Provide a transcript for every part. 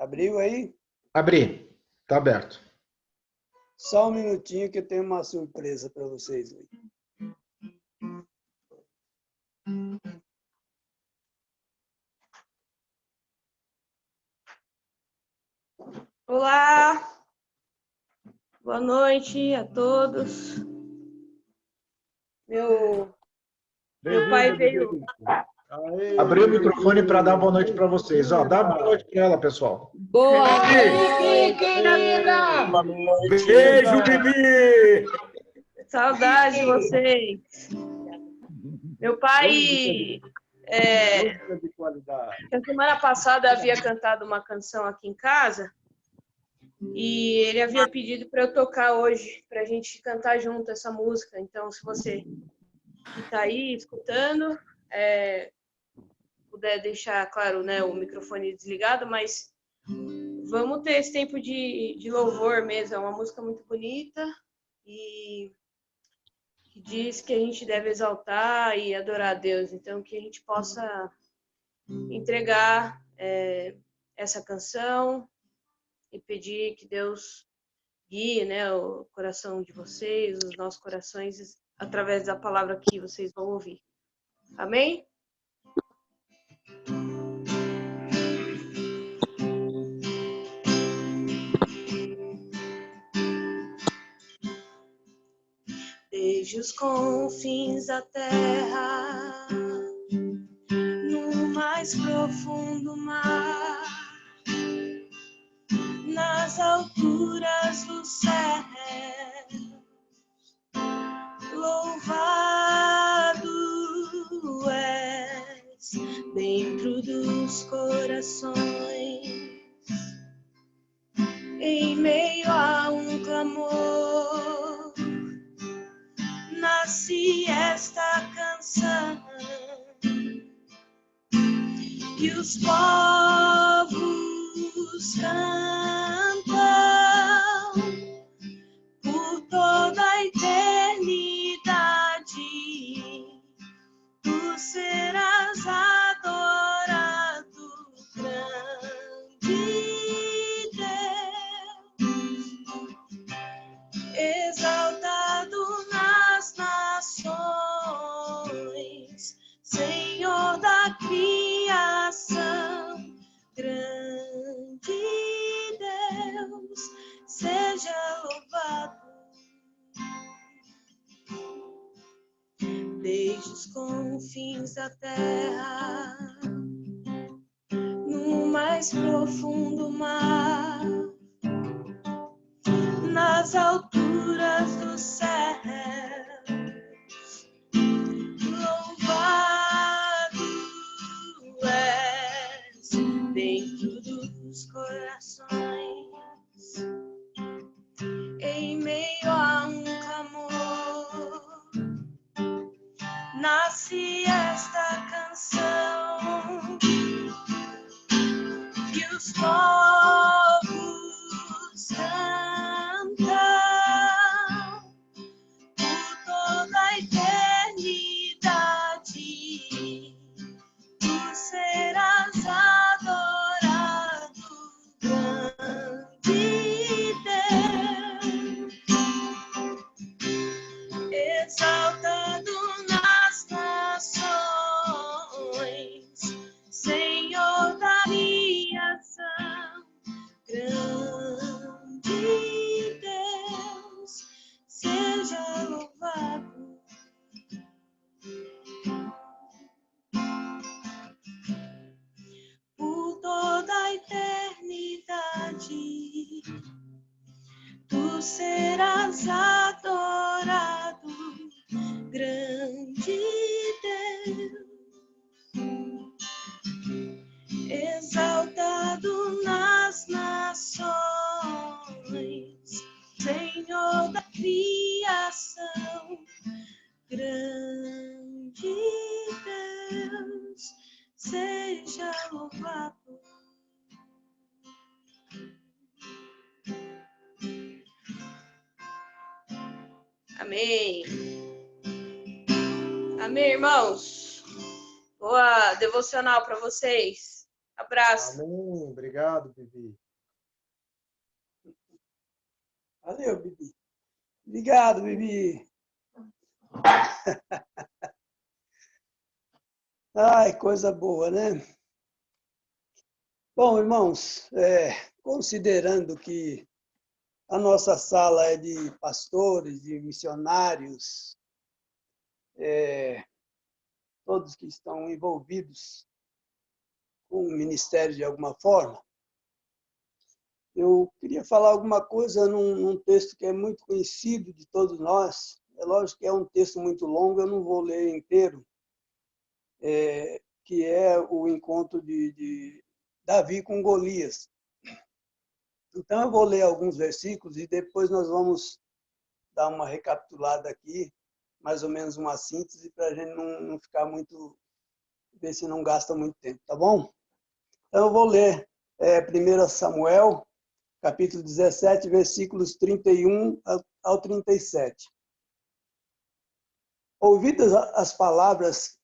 Abriu aí? Abri. Tá aberto. Só um minutinho que eu tenho uma surpresa para vocês aí. Olá, boa noite a todos. Meu pai veio. Abri o microfone para dar boa noite para vocês. Ó, dá boa noite para ela, pessoal. Boa noite, querida! Boa noite. Beijo, Bibi! Saudade de vocês. Meu pai, Música de qualidade. na semana passada havia cantado uma canção aqui em casa e ele havia pedido para eu tocar hoje, para a gente cantar junto essa música. Então, se você que está aí escutando, puder deixar, claro, né, o microfone desligado, mas vamos ter esse tempo de louvor mesmo. É uma música muito bonita e que diz que a gente deve exaltar e adorar a Deus. Então, que a gente possa entregar essa canção e pedir que Deus guie, né, o coração de vocês, os nossos corações, através da palavra que vocês vão ouvir. Amém? Desde os confins da terra, no mais profundo mar, nas alturas do céu, louvado és dentro dos corações, em meio a um clamor, nasce esta canção e os povos cantam por toda a eternidade. Tu serás adorado, grande Deus, exaltado nas nações, Senhor da criação, grande Deus, seja louvado. Desde os confins da terra, no mais profundo mar, nas alturas dos céus, louvado és dentro dos corações, em meio a um clamor, nasce esta canção que os povos cantam por toda a eternidade. Tu serás adorado, grande Deus, exaltado nas nações, Senhor da criação, grande Deus, seja louvado. Por toda a eternidade, tu serás adorado, grande Deus, exaltado nas nações, Senhor da criação, grande Deus, seja louvado. Amém. Amém, irmãos. Boa devocional para vocês. Abraço. Amém. Obrigado, Bibi. Valeu, Bibi. Obrigado, Bibi. Ai, coisa boa, né? Bom, irmãos, considerando que a nossa sala é de pastores, de missionários, todos que estão envolvidos com o ministério de alguma forma, eu queria falar alguma coisa num texto que é muito conhecido de todos nós. É lógico que é um texto muito longo, eu não vou ler inteiro, que é o encontro de Davi com Golias. Então, eu vou ler alguns versículos e depois nós vamos dar uma recapitulada aqui, mais ou menos uma síntese, para a gente não ficar muito, ver se não gasta muito tempo, tá bom? Então, eu vou ler 1 Samuel, capítulo 17, versículos 31 ao 37. Ouvidas as palavras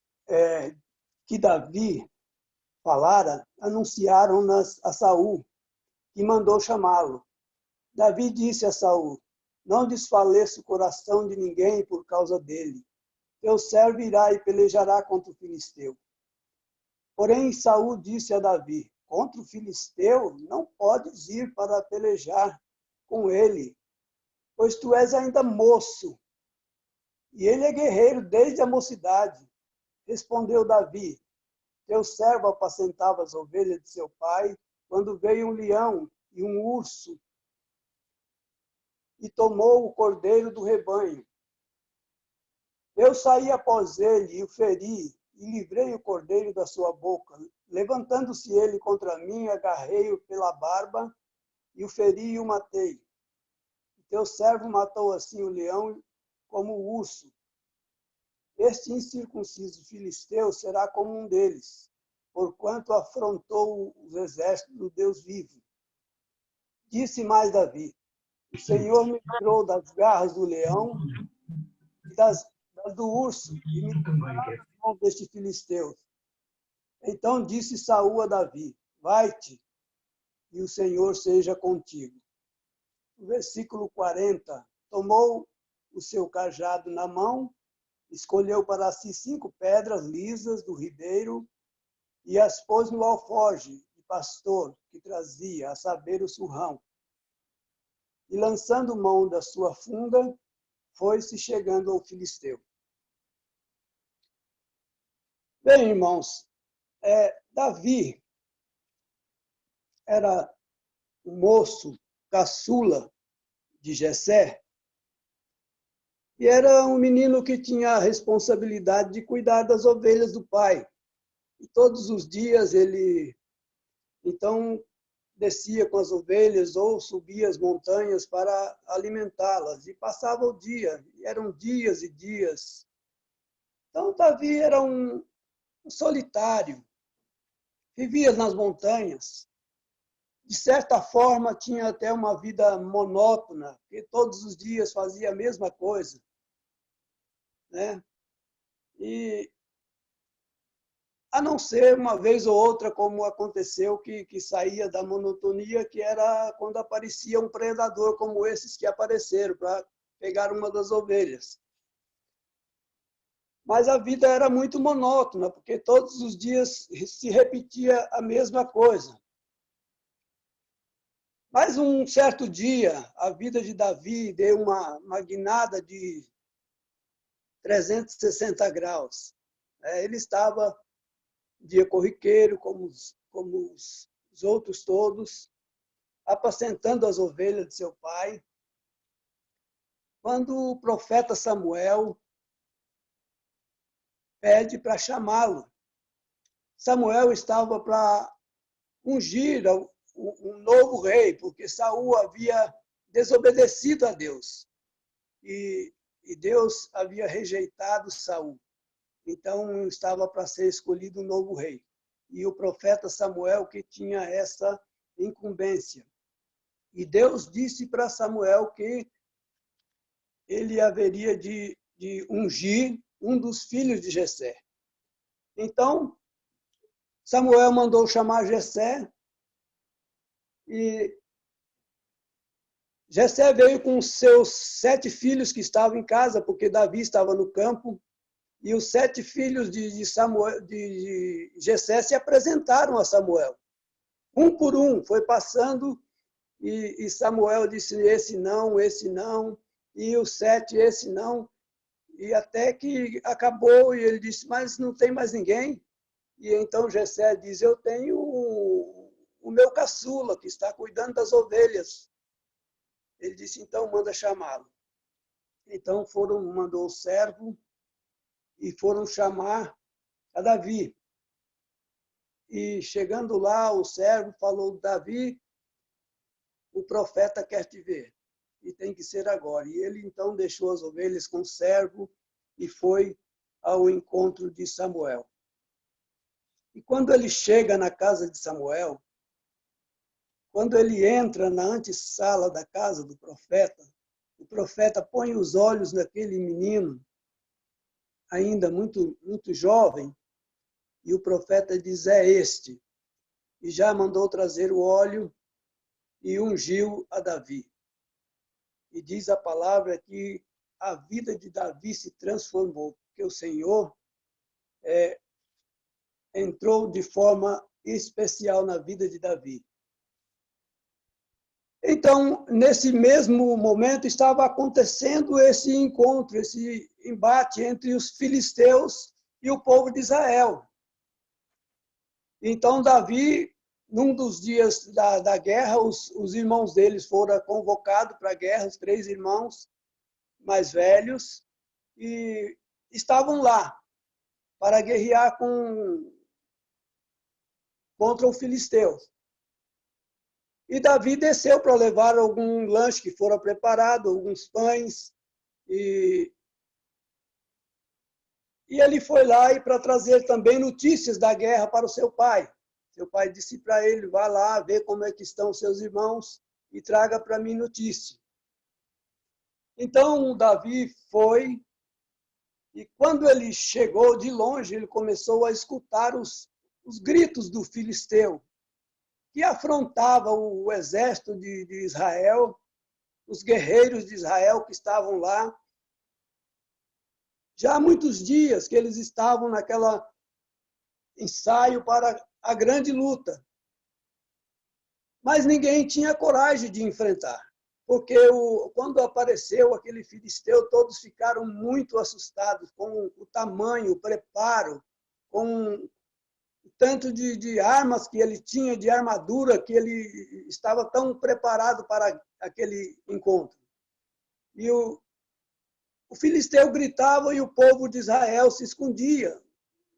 que Davi falara, anunciaram-nas a Saul, que mandou chamá-lo. Davi disse a Saul: não desfaleça o coração de ninguém por causa dele. Teu servo irá e pelejará contra o filisteu. Porém, Saul disse a Davi: contra o filisteu não podes ir para pelejar com ele, pois tu és ainda moço, e ele é guerreiro desde a mocidade. Respondeu Davi: teu servo apacentava as ovelhas de seu pai, quando veio um leão e um urso, e tomou o cordeiro do rebanho. Eu saí após ele e o feri, e livrei o cordeiro da sua boca. Levantando-se ele contra mim, agarrei-o pela barba, e o feri e o matei. Teu servo matou assim o leão como o urso. Este incircunciso filisteu será como um deles, porquanto afrontou os exércitos do Deus vivo. Disse mais Davi: o Senhor me livrou das garras do leão e das do urso, e me livrou das mãos deste filisteu. Então disse Saul a Davi: vai-te, e o Senhor seja contigo. No versículo 40, tomou o seu cajado na mão, escolheu para si 5 pedras lisas do ribeiro e as pôs no alforje de pastor que trazia, a saber, o surrão. E lançando mão da sua funda, foi-se chegando ao filisteu. Bem, irmãos, Davi era um moço caçula de Jessé, e era um menino que tinha a responsabilidade de cuidar das ovelhas do pai. E todos os dias ele, então, descia com as ovelhas ou subia as montanhas para alimentá-las. E passava o dia, e eram dias e dias. Então, Davi era um solitário, vivia nas montanhas. De certa forma, tinha até uma vida monótona, porque todos os dias fazia a mesma coisa, né? E a não ser uma vez ou outra, como aconteceu, que saía da monotonia, que era quando aparecia um predador como esses que apareceram para pegar uma das ovelhas. Mas a vida era muito monótona, porque todos os dias se repetia a mesma coisa. Mas um certo dia, a vida de Davi deu uma guinada de 360 graus. Ele estava dia corriqueiro, como os outros todos, apacentando as ovelhas de seu pai, quando o profeta Samuel pede para chamá-lo. Samuel estava para ungir um novo rei, porque Saul havia desobedecido a Deus e Deus havia rejeitado Saul. Então estava para ser escolhido um novo rei. E o profeta Samuel que tinha essa incumbência. E Deus disse para Samuel que ele haveria de ungir um dos filhos de Jessé. Então, Samuel mandou chamar Jessé, e Jessé veio com seus 7 filhos que estavam em casa, porque Davi estava no campo, e os 7 filhos de Jessé se apresentaram a Samuel. Um por um, foi passando, e Samuel disse, esse não, e os 7, esse não, e até que acabou, e ele disse, mas não tem mais ninguém. E então Jessé diz, eu tenho o meu caçula, que está cuidando das ovelhas. Ele disse, então manda chamá-lo. Então mandou o servo e foram chamar a Davi. E chegando lá, o servo falou, Davi, o profeta quer te ver, e tem que ser agora. E ele então deixou as ovelhas com o servo e foi ao encontro de Samuel. E quando ele chega na casa de Samuel, quando ele entra na antessala da casa do profeta, o profeta põe os olhos naquele menino, ainda muito, muito jovem, e o profeta diz, é este. E já mandou trazer o óleo e ungiu a Davi. E diz a palavra que a vida de Davi se transformou, porque o Senhor entrou de forma especial na vida de Davi. Então, nesse mesmo momento, estava acontecendo esse encontro, esse embate entre os filisteus e o povo de Israel. Então, Davi, num dos dias da guerra, os irmãos deles foram convocados para a guerra, os 3 irmãos mais velhos, e estavam lá para guerrear contra os filisteus. E Davi desceu para levar algum lanche que fora preparado, alguns pães, e ele foi lá e para trazer também notícias da guerra para o seu pai. Seu pai disse para ele, vá lá, ver como é que estão seus irmãos e traga para mim notícia. Então, Davi foi, e quando ele chegou de longe, ele começou a escutar os gritos do filisteu, que afrontava o exército de Israel, os guerreiros de Israel que estavam lá. Já há muitos dias que eles estavam naquela ensaio para a grande luta. Mas ninguém tinha coragem de enfrentar, porque quando apareceu aquele filisteu, todos ficaram muito assustados com o tamanho, o preparo, com o tanto de armas que ele tinha, de armadura, que ele estava tão preparado para aquele encontro. E o filisteu gritava e o povo de Israel se escondia.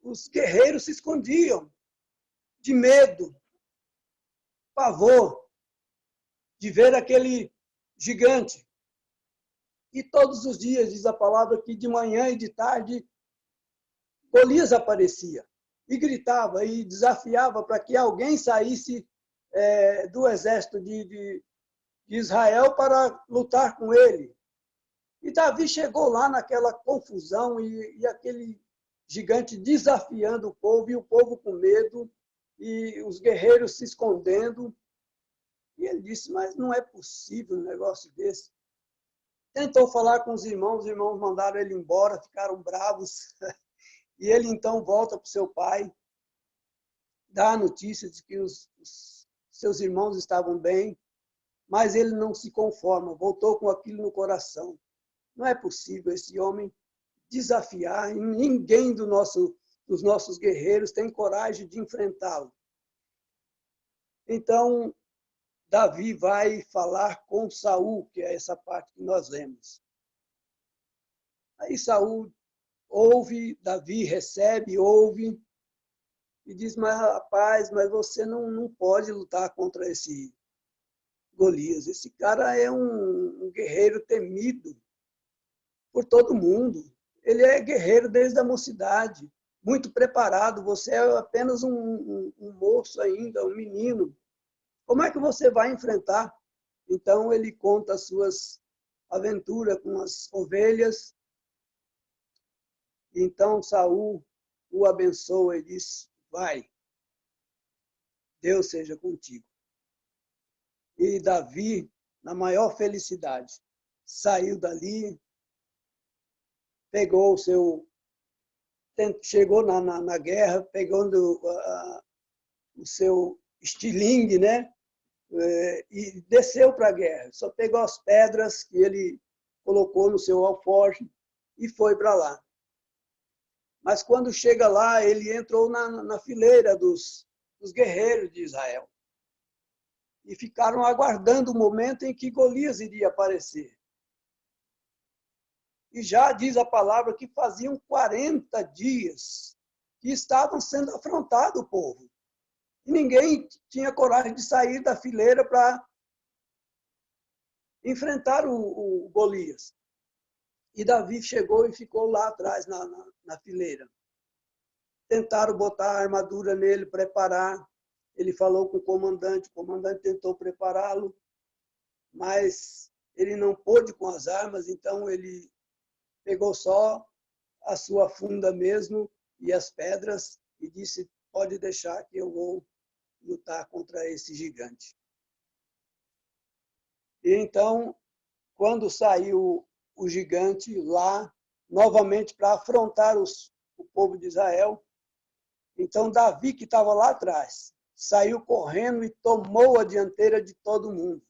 Os guerreiros se escondiam de medo, pavor, de ver aquele gigante. E todos os dias, diz a palavra, que de manhã e de tarde, Golias aparecia e gritava e desafiava para que alguém saísse do exército de Israel para lutar com ele. E Davi chegou lá naquela confusão e aquele gigante desafiando o povo, e o povo com medo, e os guerreiros se escondendo. E ele disse, mas não é possível um negócio desse. Tentou falar com os irmãos mandaram ele embora, ficaram bravos. E ele então volta para o seu pai, dá a notícia de que os seus irmãos estavam bem, mas ele não se conforma, voltou com aquilo no coração. Não é possível esse homem desafiar, e ninguém dos nossos guerreiros tem coragem de enfrentá-lo. Então, Davi vai falar com Saul, que é essa parte que nós lemos. Aí Saul ouve, Davi recebe, ouve, e diz, mas rapaz, mas você não pode lutar contra esse Golias. Esse cara é um guerreiro temido por todo mundo. Ele é guerreiro desde a mocidade, muito preparado. Você é apenas um moço ainda, um menino. Como é que você vai enfrentar? Então ele conta as suas aventuras com as ovelhas. Então Saul o abençoa e diz, vai. Deus seja contigo. E Davi, na maior felicidade, saiu dali, pegou o seu... Chegou na guerra, pegando o seu estilingue, né? E desceu para a guerra. Só pegou as pedras que ele colocou no seu alforje e foi para lá. Mas quando chega lá, ele entrou na fileira dos guerreiros de Israel. E ficaram aguardando o momento em que Golias iria aparecer. E já diz a palavra que faziam 40 dias que estavam sendo afrontado o povo. E ninguém tinha coragem de sair da fileira para enfrentar o Golias. E Davi chegou e ficou lá atrás, na fileira. Tentaram botar a armadura nele, preparar. Ele falou com o comandante tentou prepará-lo, mas ele não pôde com as armas, então ele pegou só a sua funda mesmo e as pedras e disse, pode deixar que eu vou lutar contra esse gigante. E então, quando saiu o gigante lá, novamente para afrontar o povo de Israel, então Davi, que estava lá atrás, saiu correndo e tomou a dianteira de todo mundo.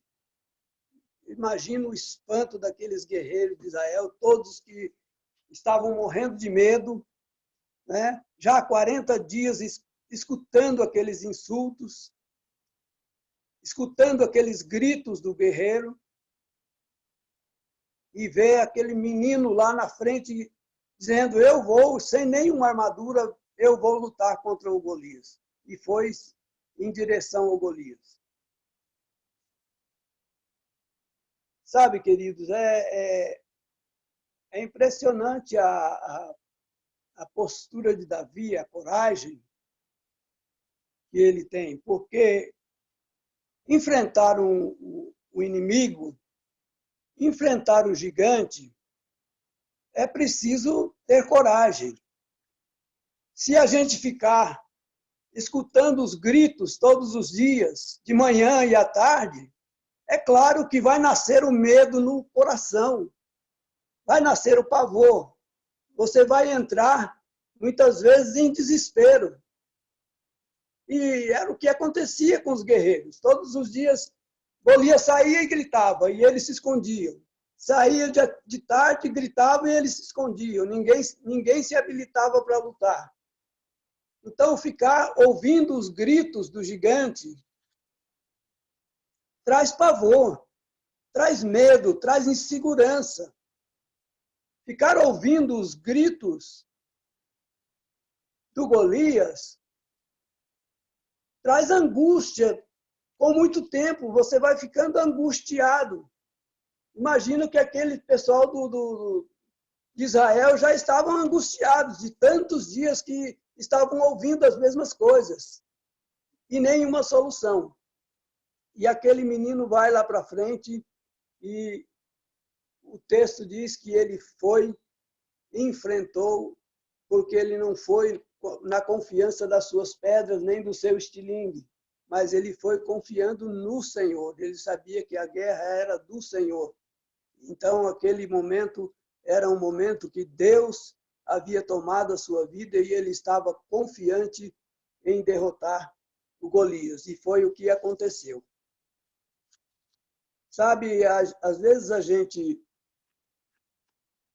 Imagina o espanto daqueles guerreiros de Israel, todos que estavam morrendo de medo, né? Já há 40 dias escutando aqueles insultos, escutando aqueles gritos do guerreiro, e ver aquele menino lá na frente dizendo, eu vou, sem nenhuma armadura, eu vou lutar contra o Golias. E foi em direção ao Golias. Sabe, queridos, é impressionante a postura de Davi, a coragem que ele tem, porque enfrentar o inimigo, enfrentar o gigante, é preciso ter coragem. Se a gente ficar escutando os gritos todos os dias, de manhã e à tarde, é claro que vai nascer o medo no coração, vai nascer o pavor. Você vai entrar, muitas vezes, em desespero. E era o que acontecia com os guerreiros. Todos os dias, Golias saía e gritava, e eles se escondiam. Saía de tarde, gritava e eles se escondiam. Ninguém se habilitava para lutar. Então, ficar ouvindo os gritos do gigante traz pavor, traz medo, traz insegurança. Ficar ouvindo os gritos do Golias traz angústia. Com muito tempo, você vai ficando angustiado. Imagino que aquele pessoal de Israel já estavam angustiados de tantos dias que estavam ouvindo as mesmas coisas e nenhuma solução. E aquele menino vai lá para frente e o texto diz que ele foi, enfrentou, porque ele não foi na confiança das suas pedras nem do seu estilingue, mas ele foi confiando no Senhor. Ele sabia que a guerra era do Senhor. Então, aquele momento era um momento que Deus havia tomado a sua vida e ele estava confiante em derrotar o Golias. E foi o que aconteceu. Sabe, às vezes a gente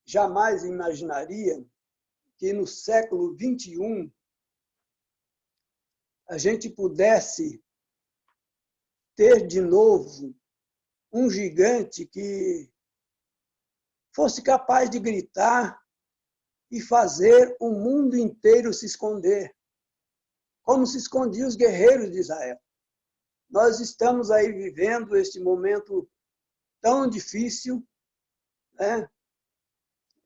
jamais imaginaria que no século XXI a gente pudesse ter de novo um gigante que fosse capaz de gritar e fazer o mundo inteiro se esconder, como se escondiam os guerreiros de Israel. Nós estamos aí vivendo este momento tão difícil, né?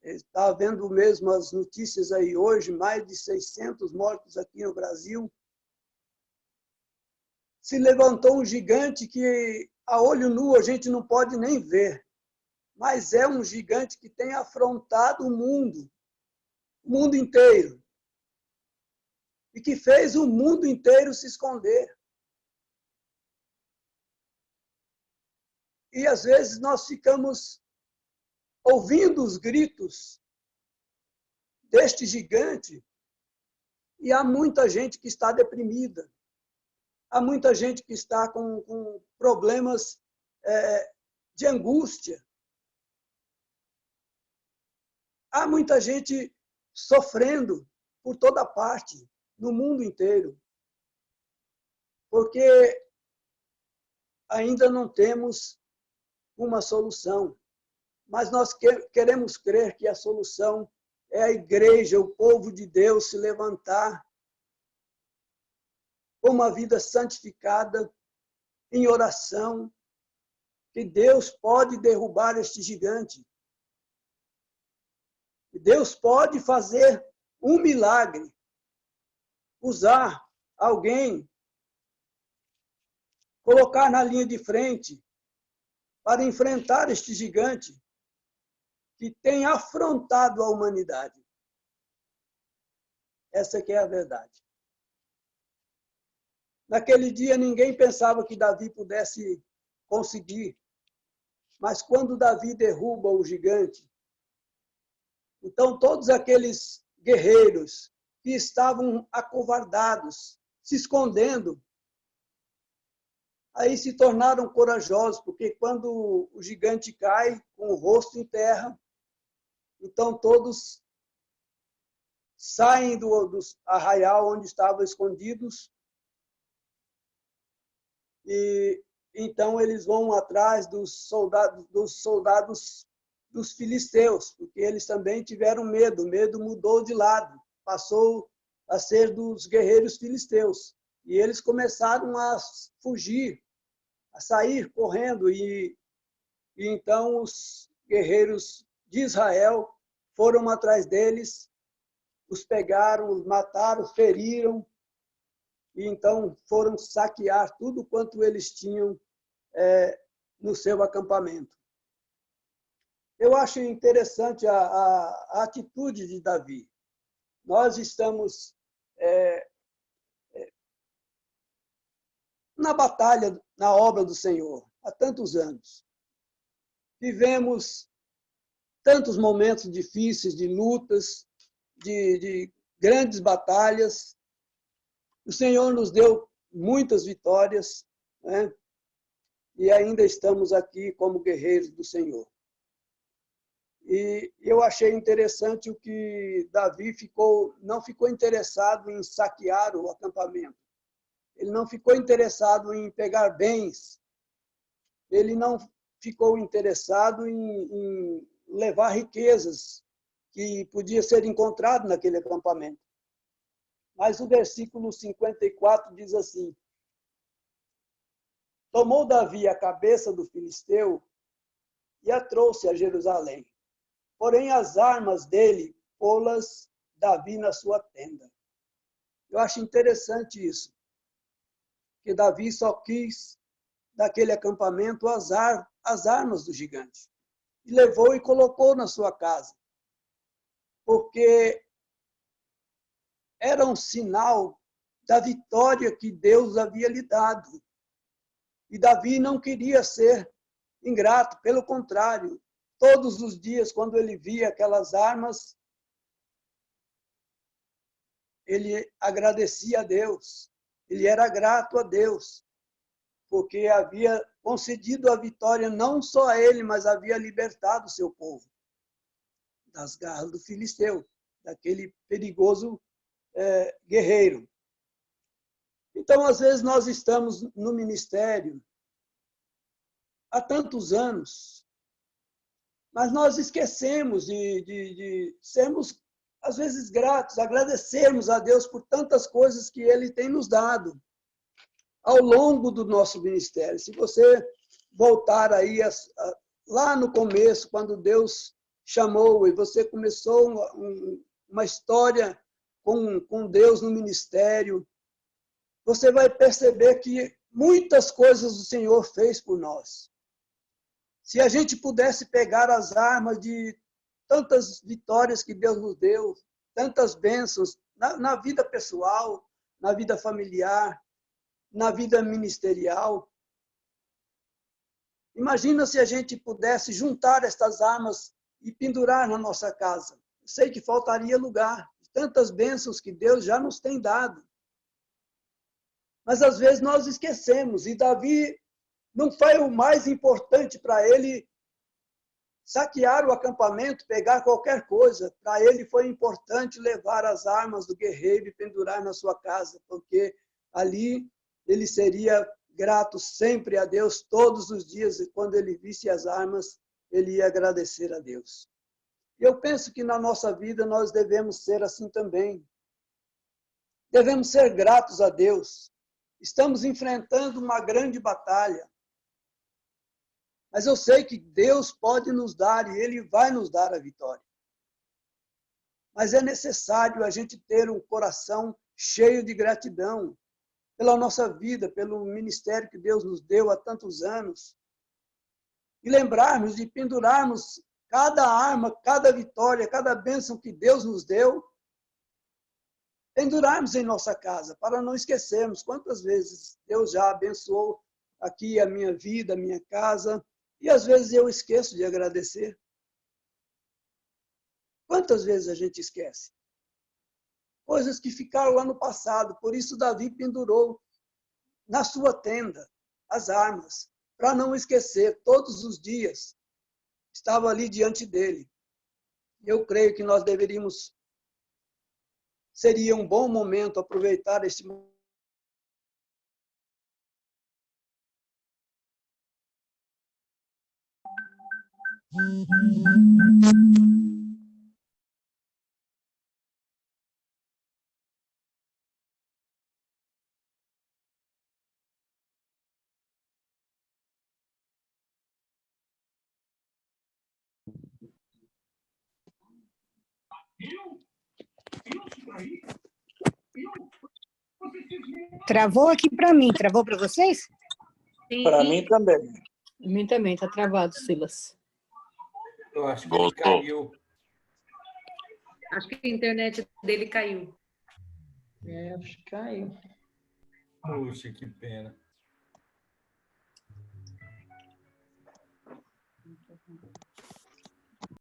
Está vendo mesmo as notícias aí hoje, mais de 600 mortos aqui no Brasil. Se levantou um gigante que a olho nu a gente não pode nem ver, mas é um gigante que tem afrontado o mundo inteiro, e que fez o mundo inteiro se esconder. E às vezes nós ficamos ouvindo os gritos deste gigante e há muita gente que está deprimida. Há muita gente que está com problemas de angústia. Há muita gente sofrendo por toda parte, no mundo inteiro, porque ainda não temos uma solução. Mas nós queremos crer que a solução é a igreja, o povo de Deus se levantar com uma vida santificada, em oração, que Deus pode derrubar este gigante. Deus pode fazer um milagre, usar alguém, colocar na linha de frente para enfrentar este gigante que tem afrontado a humanidade. Essa que é a verdade. Naquele dia ninguém pensava que Davi pudesse conseguir, mas quando Davi derruba o gigante, então todos aqueles guerreiros que estavam acovardados, se escondendo, aí se tornaram corajosos, porque quando o gigante cai com o rosto em terra, então todos saem do arraial onde estavam escondidos e então eles vão atrás dos soldados dos filisteus, porque eles também tiveram medo. O medo mudou de lado, passou a ser dos guerreiros filisteus. E eles começaram a fugir, a sair correndo. E então os guerreiros de Israel foram atrás deles, os pegaram, os mataram, feriram, e então foram saquear tudo quanto eles tinham no seu acampamento. Eu acho interessante a atitude de Davi. Nós estamos na batalha, na obra do Senhor, há tantos anos. Vivemos tantos momentos difíceis, de lutas, de grandes batalhas. O Senhor nos deu muitas vitórias, né? E ainda estamos aqui como guerreiros do Senhor. E eu achei interessante o que Davi não ficou interessado em saquear o acampamento. Ele não ficou interessado em pegar bens. Ele não ficou interessado em levar riquezas que podia ser encontrado naquele acampamento. Mas o versículo 54 diz assim: tomou Davi a cabeça do filisteu e a trouxe a Jerusalém. Porém, as armas dele, pô-las Davi na sua tenda. Eu acho interessante isso, que Davi só quis, daquele acampamento, as armas do gigante. E levou e colocou na sua casa, porque era um sinal da vitória que Deus havia lhe dado. E Davi não queria ser ingrato, pelo contrário, todos os dias, quando ele via aquelas armas, ele agradecia a Deus, ele era grato a Deus, porque havia concedido a vitória não só a ele, mas havia libertado o seu povo das garras do filisteu, daquele perigoso guerreiro. Então, às vezes, nós estamos no ministério há tantos anos, mas nós esquecemos de sermos, às vezes, gratos, agradecermos a Deus por tantas coisas que Ele tem nos dado ao longo do nosso ministério. Se você voltar aí lá no começo, quando Deus chamou e você começou uma história com Deus no ministério, você vai perceber que muitas coisas o Senhor fez por nós. Se a gente pudesse pegar as armas de tantas vitórias que Deus nos deu, tantas bênçãos na vida pessoal, na vida familiar, na vida ministerial, Imagina se a gente pudesse juntar estas armas e pendurar na nossa casa. Eu sei que faltaria lugar. Tantas bênçãos que Deus já nos tem dado. Mas às vezes nós esquecemos. E Davi não foi o mais importante para ele saquear o acampamento, pegar qualquer coisa. Para ele foi importante levar as armas do guerreiro e pendurar na sua casa, porque ali ele seria grato sempre a Deus todos os dias, e quando ele visse as armas, ele ia agradecer a Deus. E eu penso que na nossa vida nós devemos ser assim também. Devemos ser gratos a Deus. Estamos enfrentando uma grande batalha. Mas eu sei que Deus pode nos dar e Ele vai nos dar a vitória. Mas é necessário a gente ter um coração cheio de gratidão pela nossa vida, pelo ministério que Deus nos deu há tantos anos. E lembrarmos de pendurarmos cada arma, cada vitória, cada bênção que Deus nos deu, pendurarmos em nossa casa, para não esquecermos quantas vezes Deus já abençoou aqui a minha vida, a minha casa, e às vezes eu esqueço de agradecer. Quantas vezes a gente esquece? Coisas que ficaram lá no passado, por isso Davi pendurou na sua tenda as armas, para não esquecer, todos os dias estava ali diante dele. Eu creio que nós deveríamos, seria um bom momento aproveitar este momento. Travou aqui para mim, travou para vocês? Para mim também. Para mim também, está travado, Silas. Eu acho que ele caiu. Acho que a internet dele caiu. Acho que caiu. Puxa, que pena.